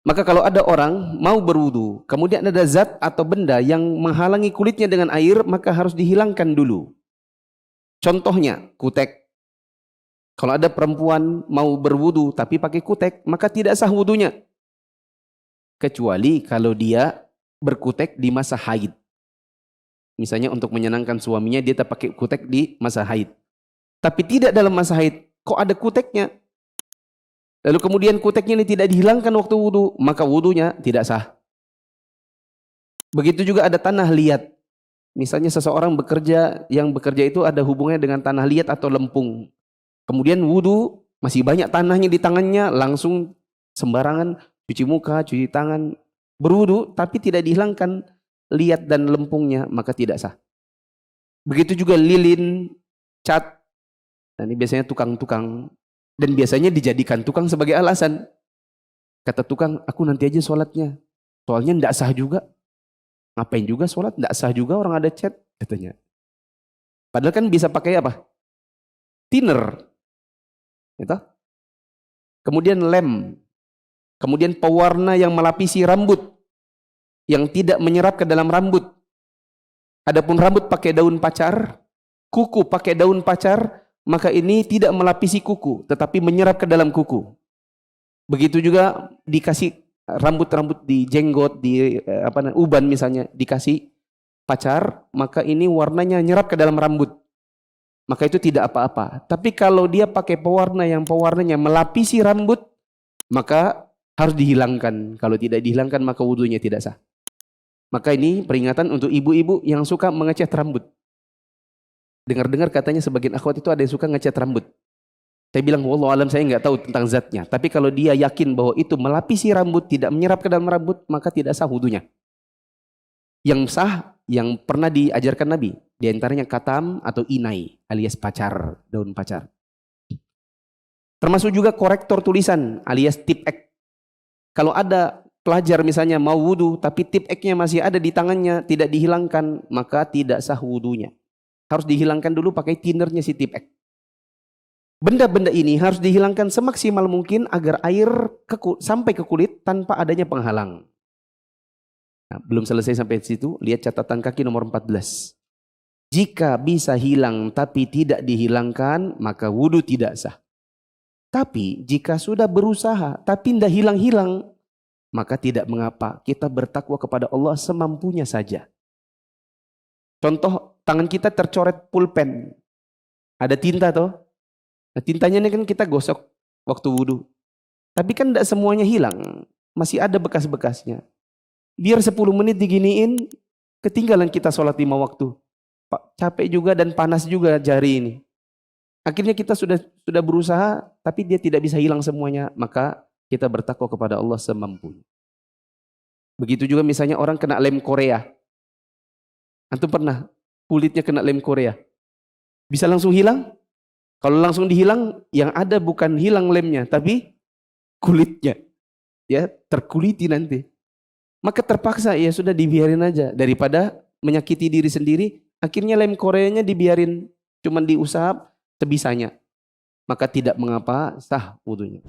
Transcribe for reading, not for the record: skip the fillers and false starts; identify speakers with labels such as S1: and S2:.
S1: Maka kalau ada orang mau berwudu, kemudian ada zat atau benda yang menghalangi kulitnya dengan air, maka harus dihilangkan dulu. Contohnya, kutek. Kalau ada perempuan mau berwudu tapi pakai kutek, maka tidak sah wudunya. Kecuali kalau dia berkutek di masa haid. Misalnya untuk menyenangkan suaminya, dia tak pakai kutek di masa haid. Tapi tidak dalam masa haid, kok ada kuteknya? Lalu kemudian kuteknya ini tidak dihilangkan waktu wudu, maka wudunya tidak sah. Begitu juga ada tanah liat. Misalnya seseorang bekerja, yang bekerja itu ada hubungannya dengan tanah liat atau lempung. Kemudian wudu, masih banyak tanahnya di tangannya, langsung sembarangan cuci muka, cuci tangan, berwudu, tapi tidak dihilangkan liat dan lempungnya, maka tidak sah. Begitu juga lilin, cat, dan ini biasanya tukang-tukang, dan biasanya dijadikan tukang sebagai alasan. Kata tukang, aku nanti aja sholatnya. Soalnya tidak sah juga. Ngapain juga sholat, tidak sah juga orang ada cat, katanya. Padahal kan bisa pakai apa? Thinner. Gitu? Kemudian lem. Kemudian pewarna yang melapisi rambut. Yang tidak menyerap ke dalam rambut. Adapun rambut pakai daun pacar, kuku pakai daun pacar, maka ini tidak melapisi kuku, tetapi menyerap ke dalam kuku. Begitu juga dikasih rambut-rambut di jenggot, di uban misalnya, dikasih pacar, maka ini warnanya nyerap ke dalam rambut. Maka itu tidak apa-apa. Tapi kalau dia pakai pewarna yang pewarnanya melapisi rambut, maka harus dihilangkan. Kalau tidak dihilangkan, maka wudunya tidak sah. Maka ini peringatan untuk ibu-ibu yang suka mengecat rambut. Dengar-dengar katanya sebagian akhwat itu ada yang suka ngecat rambut. Saya bilang, wallahu alam, saya nggak tahu tentang zatnya. Tapi kalau dia yakin bahwa itu melapisi rambut, tidak menyerap ke dalam rambut, maka tidak sah wudunya. Yang sah, yang pernah diajarkan Nabi, di antaranya katam atau inai, alias pacar, daun pacar. Termasuk juga korektor tulisan, alias tip ek. Kalau ada pelajar misalnya mau wudu, tapi tip eknya masih ada di tangannya, tidak dihilangkan, maka tidak sah wudunya. Harus dihilangkan dulu pakai thinnernya si tip ek. Benda-benda ini harus dihilangkan semaksimal mungkin agar air sampai ke kulit tanpa adanya penghalang. Nah, belum selesai sampai situ, lihat catatan kaki nomor 14. Jika bisa hilang tapi tidak dihilangkan, maka wudu tidak sah. Tapi jika sudah berusaha tapi tidak hilang-hilang, maka tidak mengapa, kita bertakwa kepada Allah semampunya saja. Contoh, tangan kita tercoret pulpen. Ada tinta toh? Nah, tintanya ini kan kita gosok waktu wudu. Tapi kan tidak semuanya hilang. Masih ada bekas-bekasnya. Biar 10 menit diginiin, ketinggalan kita sholat 5 waktu. Capek juga dan panas juga jari ini. Akhirnya kita sudah berusaha, tapi dia tidak bisa hilang semuanya. Maka kita bertakwa kepada Allah semampunya. Begitu juga misalnya orang kena lem Korea. Antum pernah kulitnya kena lem Korea? Bisa langsung hilang? Kalau langsung dihilang, yang ada bukan hilang lemnya, tapi kulitnya. Ya, terkuliti nanti. Maka terpaksa ya sudah dibiarin aja. Daripada menyakiti diri sendiri, akhirnya lem Koreanya dibiarin. Cuman diusap sebisanya. Maka tidak mengapa, sah wudunya.